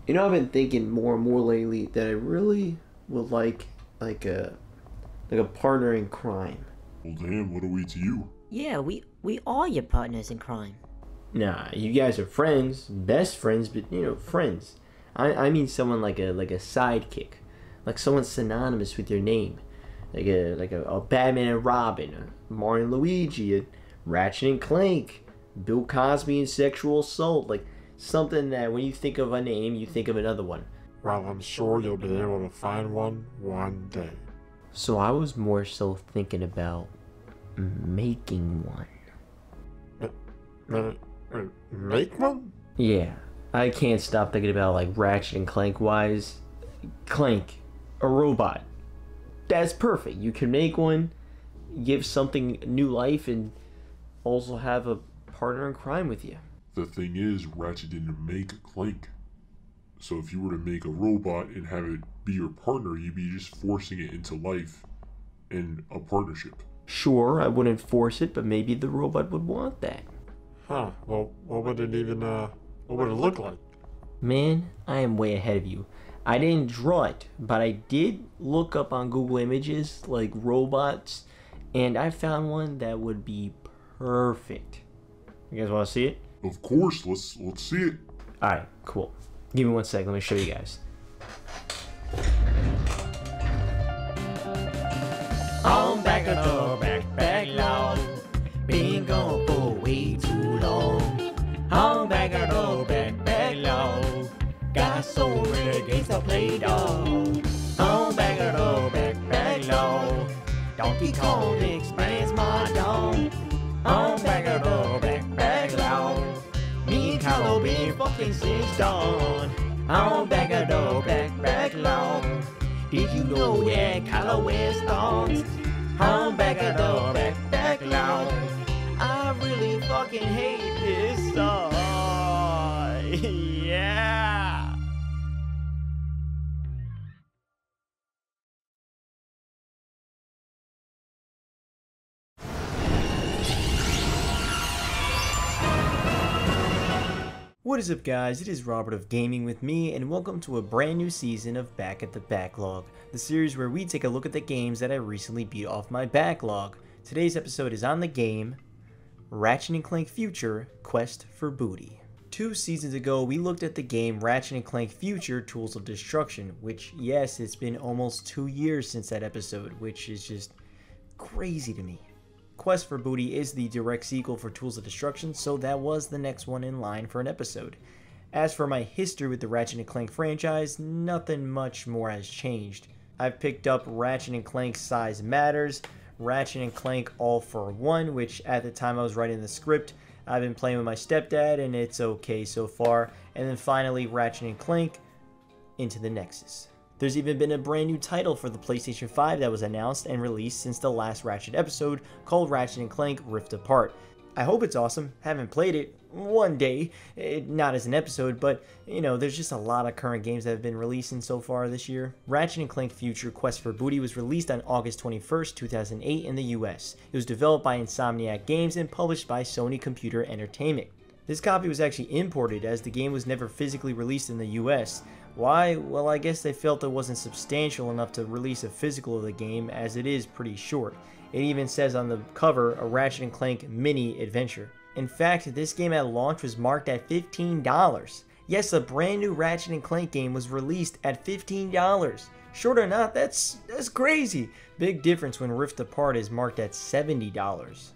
You know, I've been thinking more and more lately that I really would like a partner in crime. Well, damn, what are we to you? Yeah, we are your partners in crime. Nah, you guys are friends, best friends, but friends. I mean someone like a sidekick, like someone synonymous with your name, like a Batman and Robin, a Mario and Luigi, a Ratchet and Clank, Bill Cosby and sexual assault, like something that when you think of a name, you think of another one. Well, I'm sure you'll be able to find one day. So I was more so thinking about making one. Make one? Yeah, I can't stop thinking about like Ratchet and Clank wise. Clank, a robot. That's perfect. You can make one, give something new life, and also have a partner in crime with you. The thing is, Ratchet didn't make Clank. So if you were to make a robot and have it be your partner, you'd be just forcing it into life in a partnership. Sure, I wouldn't force it, but maybe the robot would want that. Huh, well, what would it look like? Man, I am way ahead of you. I didn't draw it, but I did look up on Google Images, like robots, and I found one that would be perfect. You guys want to see it? Of course, let's see it. Alright, cool. Give me 1 second, let me show you guys. On backlog. Been gone for way too long. On backlog. Got so many games to play, dog. On backlog. Donkey Kong expands my dome. On backlog. Me and Carlo been fucking since dawn. On backlog. Did you know that Carlo wears thongs? On backlog. I really fucking hate this song. Yeah. What is up, guys? It is Robert of Gaming with Me, and welcome to a brand new season of Back at the Backlog, the series where we take a look at the games that I recently beat off my backlog. Today's episode is on the game Ratchet Clank Future: Quest for Booty. 2 seasons ago, we looked at the game Ratchet Clank Future: Tools of Destruction, which, yes, it's been almost 2 years since that episode, which is just crazy to me. Quest for Booty is the direct sequel for Tools of Destruction, so that was the next one in line for an episode. As for my history with the Ratchet & Clank franchise, nothing much more has changed. I've picked up Ratchet & Clank Size Matters, Ratchet & Clank All for One, which at the time I was writing the script, I've been playing with my stepdad and it's okay so far, and then finally Ratchet & Clank Into the Nexus. There's even been a brand new title for the PlayStation 5 that was announced and released since the last Ratchet episode, called Ratchet & Clank Rift Apart. I hope it's awesome. Haven't played it one day, not as an episode, but there's just a lot of current games that have been releasing so far this year. Ratchet & Clank Future: Quest for Booty was released on August 21st, 2008 in the US. It was developed by Insomniac Games and published by Sony Computer Entertainment. This copy was actually imported as the game was never physically released in the US. Why? Well, I guess they felt it wasn't substantial enough to release a physical of the game, as it is pretty short. It even says on the cover, a Ratchet & Clank mini adventure. In fact, this game at launch was marked at $15. Yes, a brand new Ratchet & Clank game was released at $15. Short or not, that's crazy. Big difference when Rift Apart is marked at $70.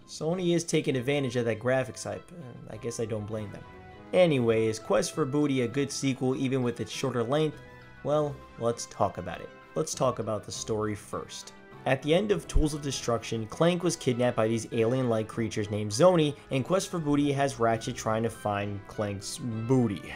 Sony is taking advantage of that graphics hype. I guess I don't blame them. Anyway, is Quest for Booty a good sequel even with its shorter length? Well, let's talk about it. Let's talk about the story first. At the end of Tools of Destruction, Clank was kidnapped by these alien-like creatures named Zoni, and Quest for Booty has Ratchet trying to find Clank's booty.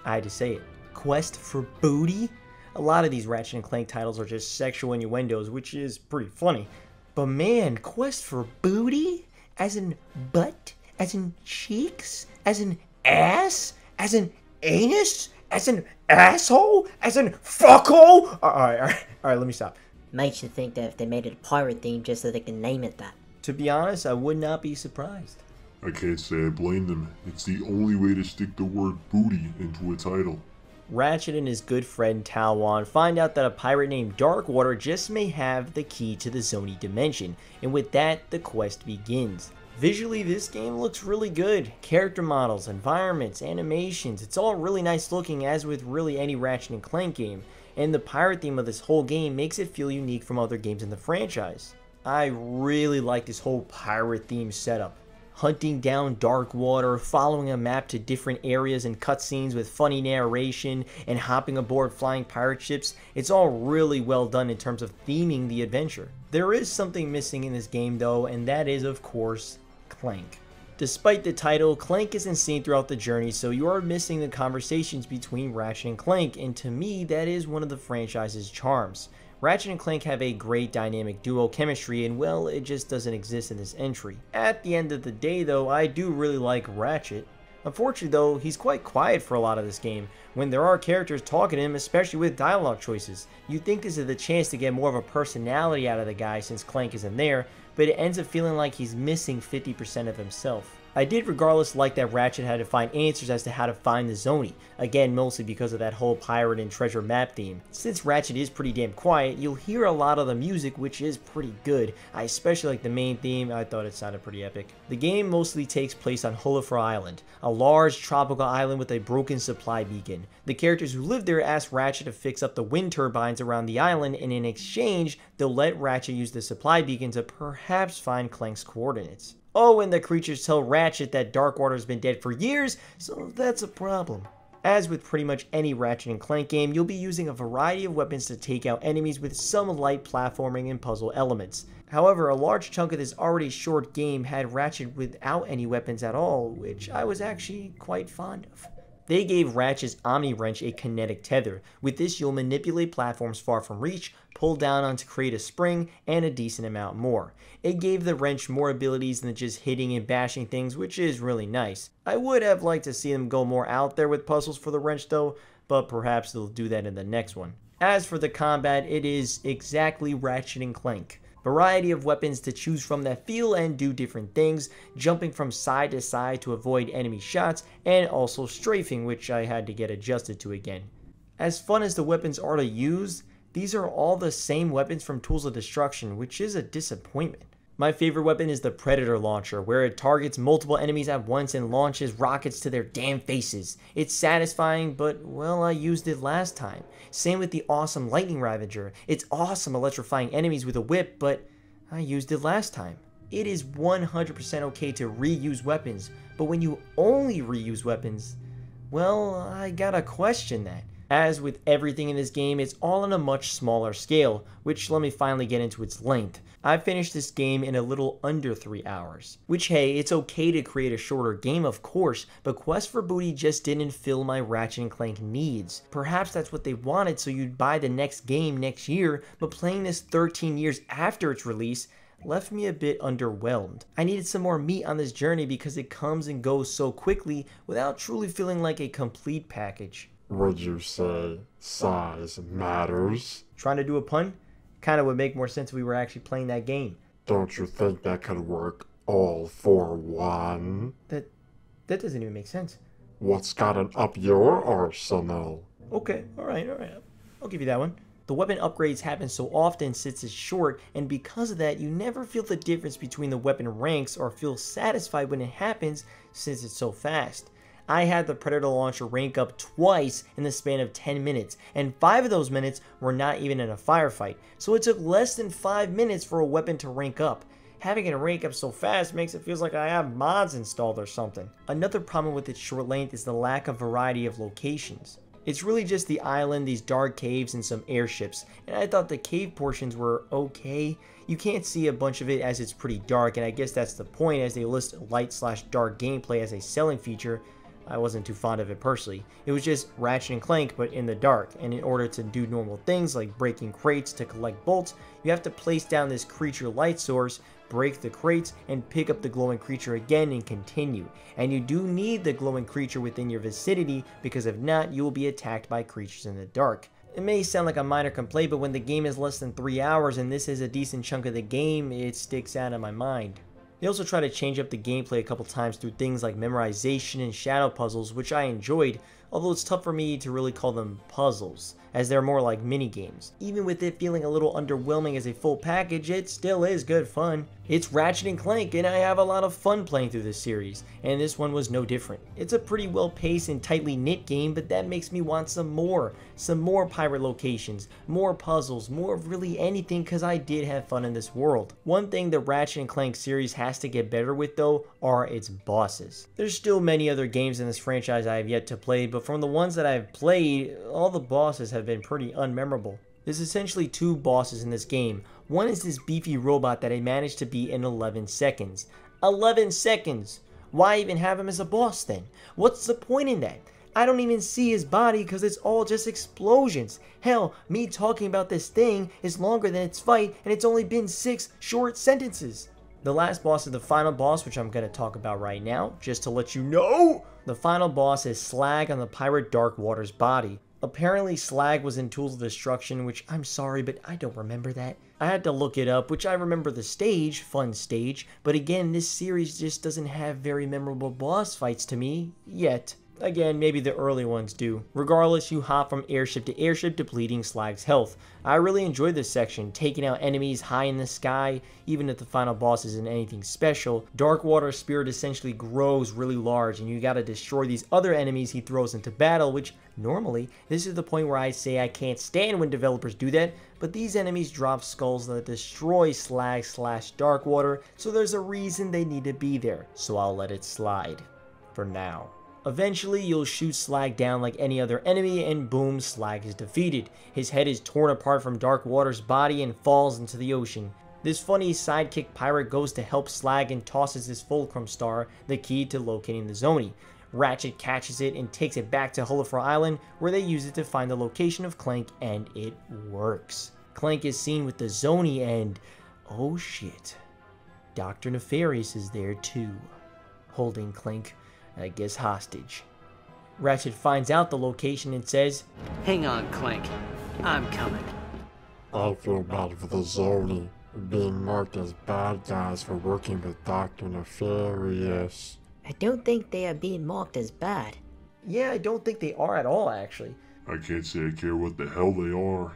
I had to say it. Quest for Booty? A lot of these Ratchet & Clank titles are just sexual innuendos, which is pretty funny. But man, Quest for Booty? As in butt? As in cheeks? As in ass? As in anus? As in asshole? As in fuckhole? Alright, let me stop. Makes you think that if they made it a pirate theme just so they can name it that. To be honest, I would not be surprised. I can't say I blame them. It's the only way to stick the word booty into a title. Ratchet and his good friend Talwan find out that a pirate named Darkwater just may have the key to the Zoni dimension, and with that, the quest begins. Visually, this game looks really good. Character models, environments, animations, it's all really nice looking, as with really any Ratchet & Clank game, and the pirate theme of this whole game makes it feel unique from other games in the franchise. I really like this whole pirate theme setup. Hunting down Darkwater, following a map to different areas and cutscenes with funny narration, and hopping aboard flying pirate ships, it's all really well done in terms of theming the adventure. There is something missing in this game though, and that is of course Clank. Despite the title, Clank isn't seen throughout the journey, so you are missing the conversations between Ratchet and Clank, and to me that is one of the franchise's charms. Ratchet and Clank have a great dynamic duo chemistry, and well, it just doesn't exist in this entry. At the end of the day though, I do really like Ratchet. Unfortunately though, he's quite quiet for a lot of this game, when there are characters talking to him, especially with dialogue choices. You'd think this is the chance to get more of a personality out of the guy since Clank isn't there, but it ends up feeling like he's missing 50% of himself. I did regardless like that Ratchet had to find answers as to how to find the Zoni, again mostly because of that whole pirate and treasure map theme. Since Ratchet is pretty damn quiet, you'll hear a lot of the music, which is pretty good. I especially like the main theme, I thought it sounded pretty epic. The game mostly takes place on Hulafra Island, a large tropical island with a broken supply beacon. The characters who live there ask Ratchet to fix up the wind turbines around the island, and in exchange, they'll let Ratchet use the supply beacon to perhaps find Clank's coordinates. Oh, and the creatures tell Ratchet that Darkwater's been dead for years, so that's a problem. As with pretty much any Ratchet & Clank game, you'll be using a variety of weapons to take out enemies with some light platforming and puzzle elements. However, a large chunk of this already short game had Ratchet without any weapons at all, which I was actually quite fond of. They gave Ratchet's Omni Wrench a kinetic tether. With this, you'll manipulate platforms far from reach, pull down on to create a spring, and a decent amount more. It gave the wrench more abilities than just hitting and bashing things, which is really nice. I would have liked to see them go more out there with puzzles for the wrench though, but perhaps they'll do that in the next one. As for the combat, it is exactly Ratchet & Clank. Variety of weapons to choose from that feel and do different things, jumping from side to side to avoid enemy shots, and also strafing, which I had to get adjusted to again. As fun as the weapons are to use, these are all the same weapons from Tools of Destruction, which is a disappointment. My favorite weapon is the Predator Launcher, where it targets multiple enemies at once and launches rockets to their damn faces. It's satisfying, but well, I used it last time. Same with the awesome Lightning Ravager. It's awesome electrifying enemies with a whip, but I used it last time. It is 100% okay to reuse weapons, but when you only reuse weapons, well, I gotta question that. As with everything in this game, it's all on a much smaller scale, which let me finally get into its length. I finished this game in a little under 3 hours. Which hey, it's okay to create a shorter game of course, but Quest for Booty just didn't fill my Ratchet & Clank needs. Perhaps that's what they wanted so you'd buy the next game next year, but playing this 13 years after its release left me a bit underwhelmed. I needed some more meat on this journey because it comes and goes so quickly without truly feeling like a complete package. Would you say size matters? Trying to do a pun? Kinda would make more sense if we were actually playing that game. Don't you think that could work all for one? That doesn't even make sense. What's gotten up your arsenal? Okay, alright. I'll give you that one. The weapon upgrades happen so often since it's short, and because of that, you never feel the difference between the weapon ranks or feel satisfied when it happens since it's so fast. I had the Predator Launcher rank up twice in the span of 10 minutes, and 5 of those minutes were not even in a firefight, so it took less than 5 minutes for a weapon to rank up. Having it rank up so fast makes it feel like I have mods installed or something. Another problem with its short length is the lack of variety of locations. It's really just the island, these dark caves, and some airships, and I thought the cave portions were okay. You can't see a bunch of it as it's pretty dark, and I guess that's the point as they list light/dark gameplay as a selling feature. I wasn't too fond of it personally. It was just Ratchet & Clank but in the dark, and in order to do normal things like breaking crates to collect bolts, you have to place down this creature light source, break the crates, and pick up the glowing creature again and continue. And you do need the glowing creature within your vicinity, because if not, you will be attacked by creatures in the dark. It may sound like a minor complaint, but when the game is less than 3 hours and this is a decent chunk of the game, it sticks out in my mind. They also try to change up the gameplay a couple times through things like memorization and shadow puzzles, which I enjoyed, although it's tough for me to really call them puzzles, as they're more like mini games. Even with it feeling a little underwhelming as a full package, it still is good fun. It's Ratchet & Clank, and I have a lot of fun playing through this series, and this one was no different. It's a pretty well paced and tightly knit game, but that makes me want some more pirate locations, more puzzles, more of really anything, because I did have fun in this world. One thing the Ratchet & Clank series has to get better with though are its bosses. There's still many other games in this franchise I have yet to play, but from the ones that I've played, all the bosses have been pretty unmemorable. There's essentially two bosses in this game. One is this beefy robot that I managed to beat in 11 seconds. 11 seconds! Why even have him as a boss then? What's the point in that? I don't even see his body because it's all just explosions. Hell, me talking about this thing is longer than its fight, and it's only been 6 short sentences. The last boss is the final boss, which I'm going to talk about right now, just to let you know. The final boss is Slag on the pirate Darkwater's body. Apparently Slag was in Tools of Destruction, which I'm sorry, but I don't remember that. I had to look it up, which I remember the stage, fun stage, but again, this series just doesn't have very memorable boss fights to me, yet. Again, maybe the early ones do. Regardless, you hop from airship to airship, depleting Slag's health. I really enjoyed this section, taking out enemies high in the sky, even if the final boss isn't anything special. Darkwater's spirit essentially grows really large, and you gotta destroy these other enemies he throws into battle, which normally, this is the point where I say I can't stand when developers do that, but these enemies drop skulls that destroy Slag/Darkwater, so there's a reason they need to be there, so I'll let it slide. For now. Eventually, you'll shoot Slag down like any other enemy, and boom, Slag is defeated. His head is torn apart from Darkwater's body and falls into the ocean. This funny sidekick pirate goes to help Slag and tosses his Fulcrum Star, the key to locating the Zoni. Ratchet catches it and takes it back to Hullafra Island, where they use it to find the location of Clank, and it works. Clank is seen with the Zoni, and oh shit, Dr. Nefarious is there too, holding Clank, I guess, hostage. Ratchet finds out the location and says, Hang on, Clank. I'm coming. I feel bad for the Zoni being marked as bad guys for working with Dr. Nefarious. I don't think they are being marked as bad. yeah, I don't think they are at all, actually. I can't say I care what the hell they are.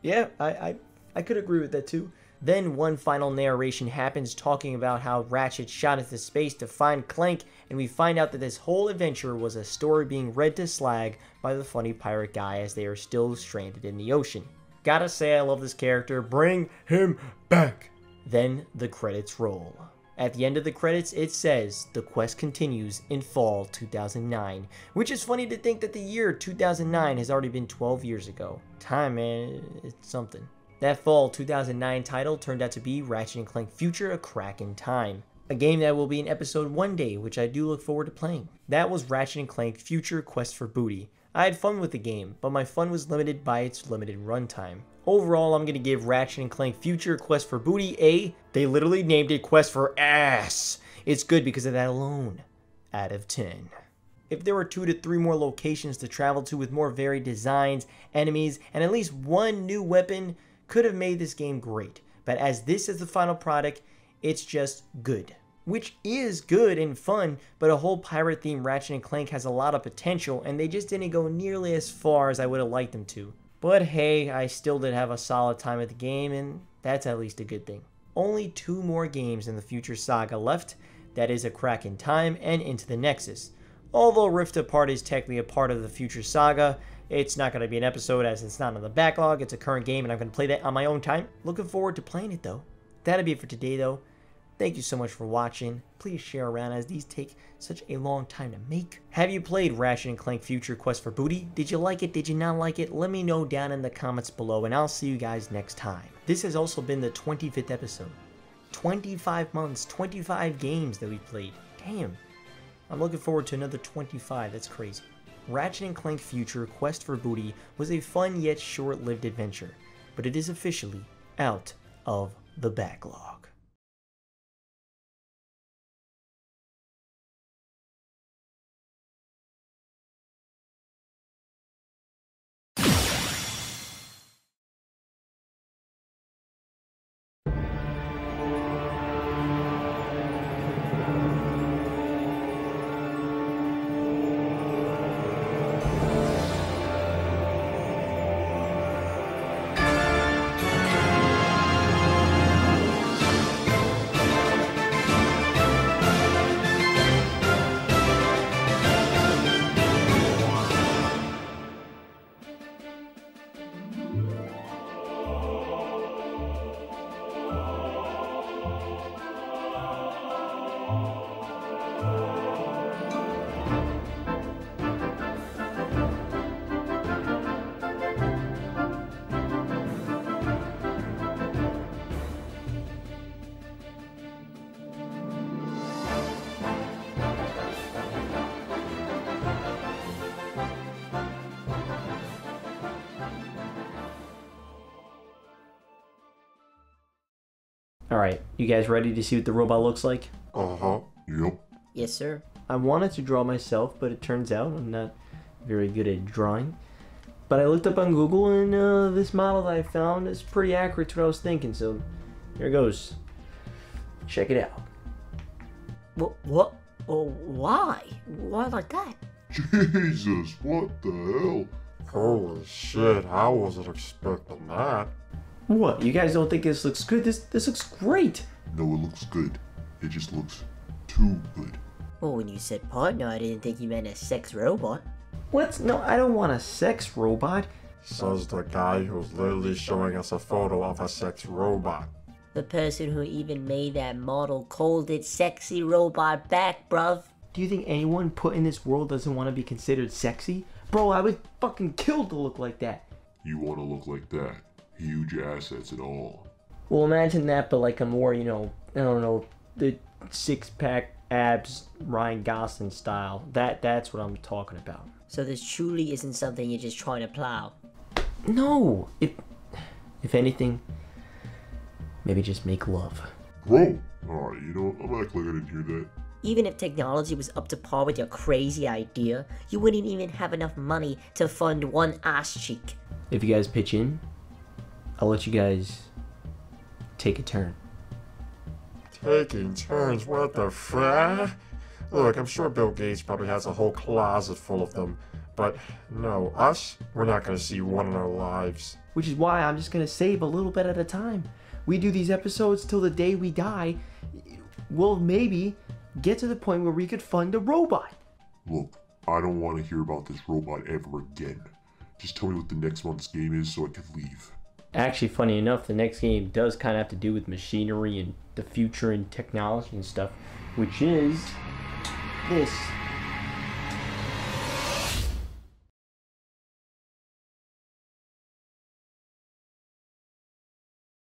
Yeah, I could agree with that too. Then one final narration happens talking about how Ratchet shot into space to find Clank, and we find out that this whole adventure was a story being read to Slag by the funny pirate guy as they are still stranded in the ocean. Gotta say I love this character, bring him back! Then the credits roll. At the end of the credits it says, the quest continues in fall 2009, which is funny to think that the year 2009 has already been 12 years ago. Time, man, it's something. That fall 2009 title turned out to be Ratchet & Clank Future: A Crack in Time, a game that will be in episode one day, which I do look forward to playing. That was Ratchet & Clank Future: Quest for Booty. I had fun with the game, but my fun was limited by its limited runtime. Overall, I'm going to give Ratchet & Clank Future: Quest for Booty a, they literally named it Quest for Ass. It's good because of that alone. Out of 10. If there were 2 to 3 more locations to travel to with more varied designs, enemies, and at least one new weapon, could have made this game great, but as this is the final product, it's just good. Which is good and fun, but a whole pirate themed Ratchet & Clank has a lot of potential, and they just didn't go nearly as far as I would have liked them to. But hey, I still did have a solid time at the game, and that's at least a good thing. Only 2 more games in the Future Saga left, that is A Crack in Time and Into the Nexus. Although Rift Apart is technically a part of the Future Saga, it's not going to be an episode as it's not on the backlog, it's a current game and I'm going to play that on my own time. Looking forward to playing it though. That'll be it for today though. Thank you so much for watching. Please share around as these take such a long time to make. Have you played Ratchet & Clank Future: Quest for Booty? Did you like it? Did you not like it? Let me know down in the comments below and I'll see you guys next time. This has also been the 25th episode. 25 months, 25 games that we played. Damn. I'm looking forward to another 25. That's crazy. Ratchet & Clank Future: Quest for Booty was a fun yet short-lived adventure, but it is officially out of the backlog. Alright, you guys ready to see what the robot looks like? Uh-huh. Yep. Yes, sir. I wanted to draw myself, but it turns out I'm not very good at drawing. But I looked up on Google, and this model that I found is pretty accurate to what I was thinking, so here it goes. Check it out. What? Oh, why? Why like that? Jesus, what the hell? Holy shit, I wasn't expecting that. What? You guys don't think this looks good? This looks great! No, it looks good. It just looks too good. Well, when you said partner, I didn't think you meant a sex robot. What? No, I don't want a sex robot. Says the guy who's literally showing us a photo of a sex robot. The person who even made that model called it sexy robot back, bruv. Do you think anyone put in this world doesn't want to be considered sexy? Bro, I would fucking kill to look like that. You want to look like that. Huge assets and all. Well, imagine that, but like a more, I don't know, the six-pack abs Ryan Gosling style. That's what I'm talking about. So this truly isn't something you're just trying to plow. No, if anything, maybe just make love. Bro! Alright, you know, I'm not glad I didn't hear that. Even if technology was up to par with your crazy idea, you wouldn't even have enough money to fund one ass cheek. If you guys pitch in, I'll let you guys take a turn. Taking turns, what the frick? Look, I'm sure Bill Gates probably has a whole closet full of them. But no, us, we're not gonna see one in our lives. Which is why I'm just gonna save a little bit at a time. We do these episodes till the day we die. We'll maybe get to the point where we could fund a robot. Look, I don't want to hear about this robot ever again. Just tell me what the next month's game is so I can leave. Actually, funny enough, the next game does kind of have to do with machinery and the future and technology and stuff, which is this.